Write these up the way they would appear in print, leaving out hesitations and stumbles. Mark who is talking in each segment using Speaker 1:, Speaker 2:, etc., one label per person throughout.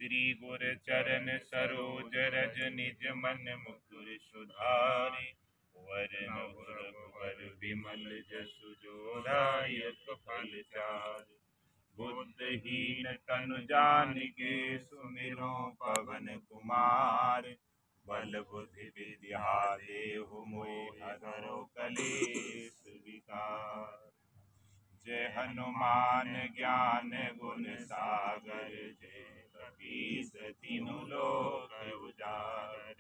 Speaker 1: श्री गुर चरण सरोज रज निज मन मुकुर सुधारि। वरण रघुवर विमल जसु जो दायक फल चारि। बुद्धहीन तनु जानिके सुमिरो पवन कुमार। बल बुद्धि विद्या देहु मोहि हरहु कलेस विकार। जय हनुमान ज्ञान गुण सागर जय कपीस तीनु लोक उजागर।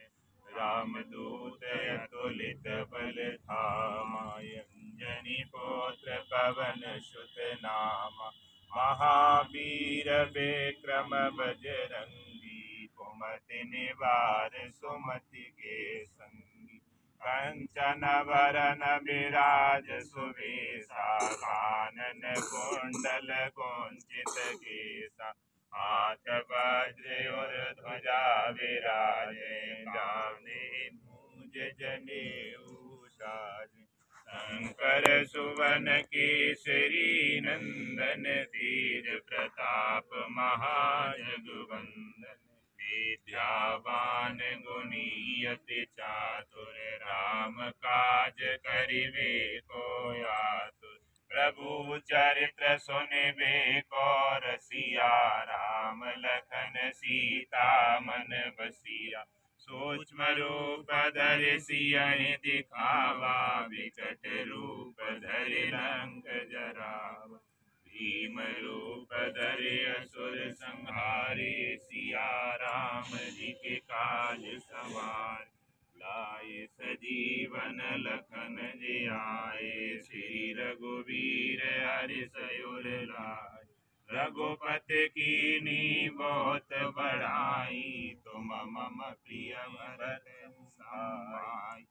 Speaker 1: रामदूत अतुलित बल धामा अंजनी पुत्र पवन सुत नामा। महावीर विक्रम बजरंगी कुमति निवार सुमति के संगी। कंचन वरन विराज सुवेशा कानन कुंडल कुंचित केसा। हाथ वज्र और ध्वजा विराजे गांधी मूंज जनेऊ साजे। शंकर सुवन केसरी नंदन तेज प्रताप महाजगवंदन। विद्यावान गुणी अति चातुर राम काज करिबे को आतुर। प्रभु चरित्र सुनिबे को रसिया राम लखन सीता मन बसिया। सूक्ष्म रूप धरि सियहि दिखावा विकट रूप धरि लंक जरावा। भीम रूप धरि असुर संहारे सिया राम जी के काज सवारे। लाए सजीवन लखन जियाए श्री रघुवीर हर्ष उर लाए। रघुपति कीन्ही बहुत बड़ाई तुम मम प्रिय भरत समाई।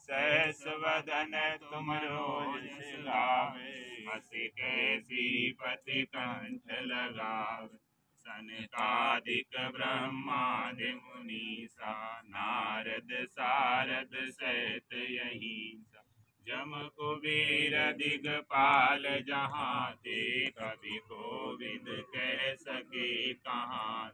Speaker 1: सहस वदन तुम रोज गावे हँसी के श्रीपति कंठ लगावे। सनकादिक ब्रह्मादि मुनीसा नारद सारद सहित अहिंसा। जम कुबेर दिगपाल जहाँ ते कवि कोविद कह सके कहाँ।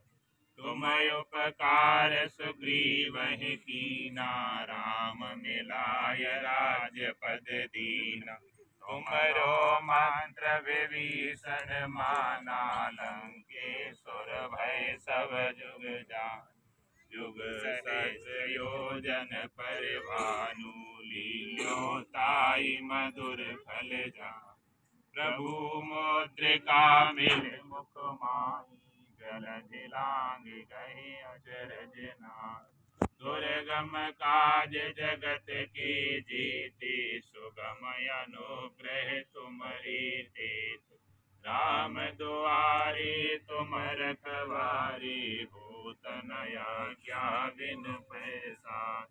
Speaker 1: तुम उपकार सुग्रीवहि कीना राम मिलाय राजपद दीना। तुमरो मंत्र विभीषण माना लंकेश्वर भय सब जुग जान। जुग सहस्र योजन पर भानु लील्यो ताई मधुर फल जान। प्रभु मुद्रिका मिल मुख माही जलधि लांघि गए अचरज नाहि। दुर्गम काज जगत के जेते सुगम अनुग्रह तुम्हारे तेते। राम दुआरे तुम रखवारे होत न आज्ञा बिन पैसार।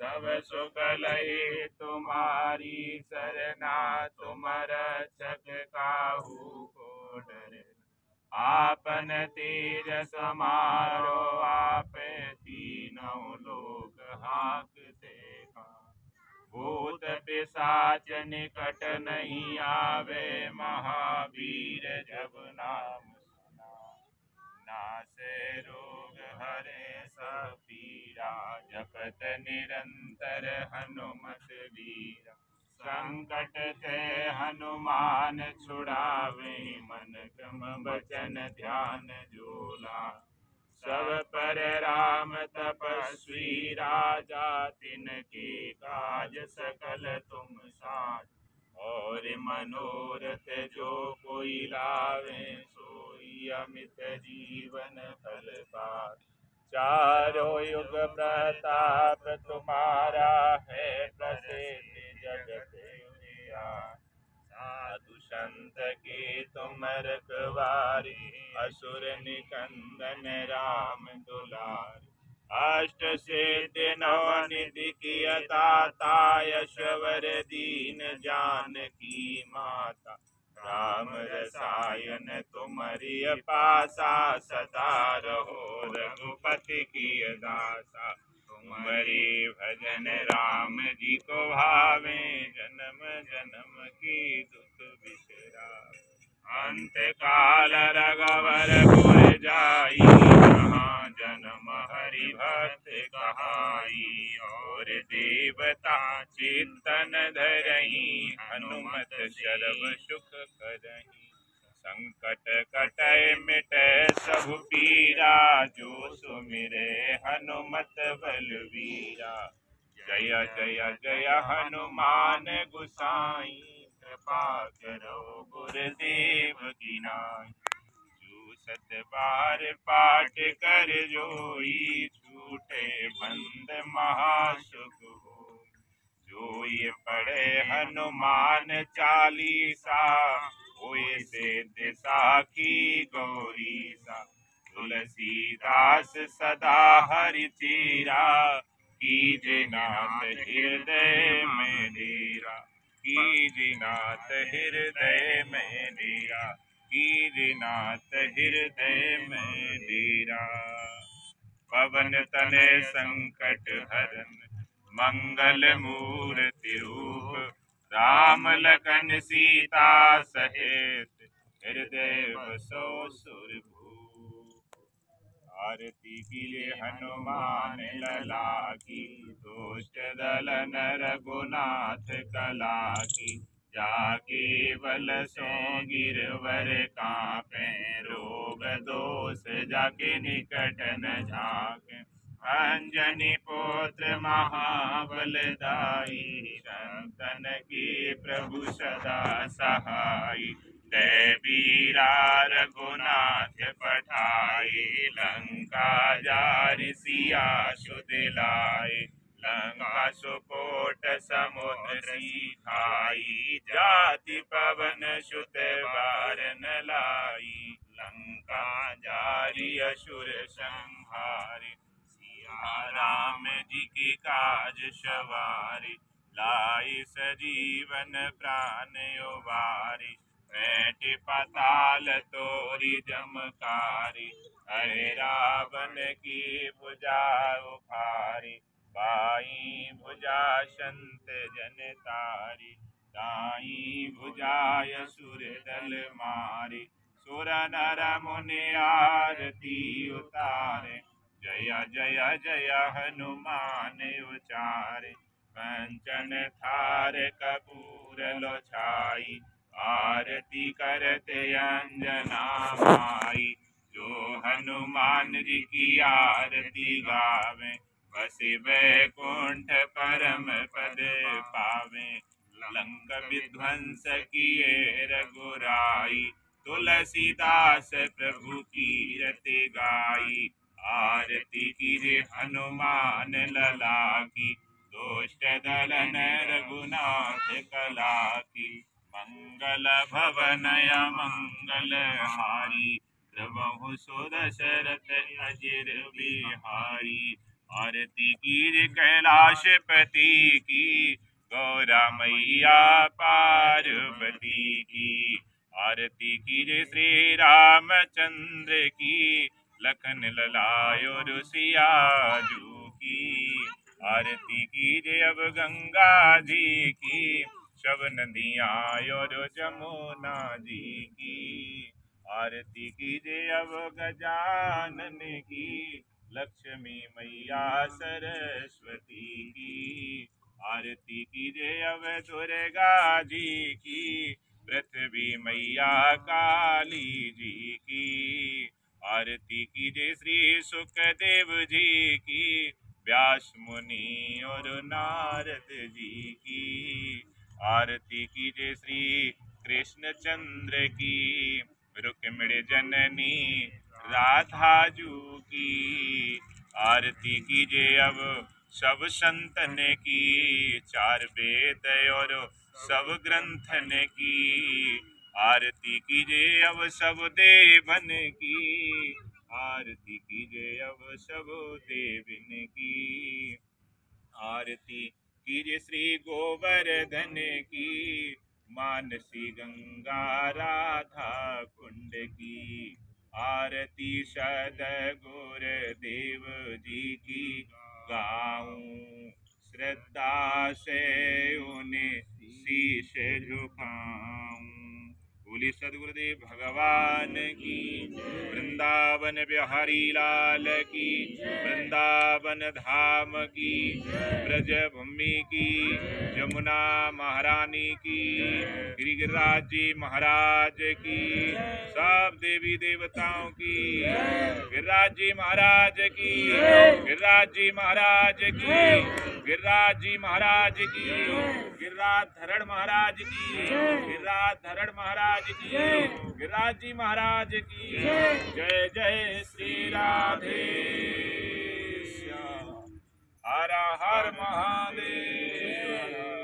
Speaker 1: सब सुख लहे तुम्हारी सरना तुम रक्षक काहू को डरे। आपन तेज समारो आप तीनों लोक हांकते कान। भूत पिशाच निकट नहीं आवे महावीर जब नाम सुनावे। नासे रोग हरे सब पीरा जपत निरंतर हनुमत वीरा। संकट ते हनुमान छुड़ावे मन क्रम वचन ध्यान जो लाए। सब पर राम तपस्वी राजा तिनके काज सकल तुम साज। और मनोरथ जो कोई लावे सोई अमित जीवन फल पाए। चारों युग प्रताप तुम्हारा है प्रसिद्ध जगत उजियार। साधु संत के तुम रखवारे असुर निकंदन राम दुलारे। अष्ट सिद्धि नव निधि की दाता यशवर दीन जानकी माता। राम रसायन तुम्हारी पासा सदा रहो रघुपति की दासा। तुम्हारी भजन राम जी को भावे जन्म जन्म की दुख बिसरावे। अंत काल रघुवर पुर जाई जहाँ हरि भक्त कहाई। और देवता चित्तन धरहि हनुमत शरभ सुख करहि। संकट कटय मिटय सब पीरा जो सुमिरै हनुमत बलवीरा। जय जय जय हनुमान गोसाई कृपा करो गुरुदेव की नाई। जो सत बार पाठ कर जोई छूटे बंद महासुख होई। जो ये पढ़े हनुमान चालीसा होए सिद्धि साखी गौरीसा। तुलसीदास सदा हरि चेरा कीजे नाथ हृदय में डेरा। कीजे नाथ हृदय में डेरा। कीजे नाथ हृदय में डेरा। पवन तनय संकट हरन मंगल मूर्ति रूप। राम लखन सीता सहित हृदय बसो सुरभूप। आरती कीजे हनुमान लला की दुष्ट दलन रघुनाथ कला की। जाके बल सो गिरवर कांपे रोग दोष जाके निकट न झांके। अंजनी पुत्र महाबलदाई संतन के प्रभु सदा सहाई। जय वीरा रघुनाथ पठाए लंका जारि सिया सुध लाए। लंका सुकोट समुद्र सिखाई जाति पवन सुत बार न लाई। लंका जारि असुर संहारे सिया राम जी के काज सवारे। लाई सजीवन प्राण उबारे बैठ पाताल तोरी जमकारी। अरे रावण की भुजा उखारी बाई भुजा संत जन तारी। दाई भुजा असुर दल मारे सुर नर मुनि आरती उतारे। जय जय जय हनुमान उचारे कंचन थार कपूर लो छाई। आरती करते अंजना माई जो हनुमान जी की आरती गावे। बसे बैकुंठ परम पद पावे। लंक विध्वंस किए रघुराई तुलसीदास प्रभु कीरति गाई। आरती कीजे हनुमान लला की दुष्ट दलन रघुनाथ कला की। मंगल भवनय मंगल हारी प्रभु सुदशरथ अजिर बिहारी। आरती कीजे कैलाश पति की गौरा मैया पार्वती की। आरती कीजे श्री रामचंद्र की लखन ललायो सिया जू की। आरती कीजे अब गंगा जी की शब नदियाँ और जमुना जी की। आरती कीजे अब गजानन की लक्ष्मी मैया सरस्वती की। आरती कीजे अब दुर्गा जी की पृथ्वी मैया काली जी की। आरती कीजे श्री सुखदेव जी की व्यास मुनि और नारद जी की। आरती कीजे श्री कृष्ण चंद्र की रुक्मिणी जननी राधा जू की। आरती कीजे अब सब संतन की चार वेद और सब ग्रंथन की। आरती कीजे अब सब देवन की। आरती कीजे अब सब देवन की। आरती कीजे श्री गोवर्धन की मानसी गंगा राधा कुंड की। आरती सदगुर देव जी की गाऊं श्रद्धा से उन्हें शीश झुकाऊं। बोली सद्गुरुदेव भगवान की। वृंदावन बिहारी लाल की, वृंदावन धाम की, ब्रज भूमि की, यमुना महारानी की, गिरिराज जी महाराज की, सब देवी देवताओं की, गिरिराज जी महाराज की, गिरिराज जी महाराज की, गिरिराज जी महाराज की, गिरिराज धरण महाराज की, गिरिराज धरण महाराज की, गिरिराज जी महाराज की। जय जय श्री राधे श्याम। हर हर महादेव।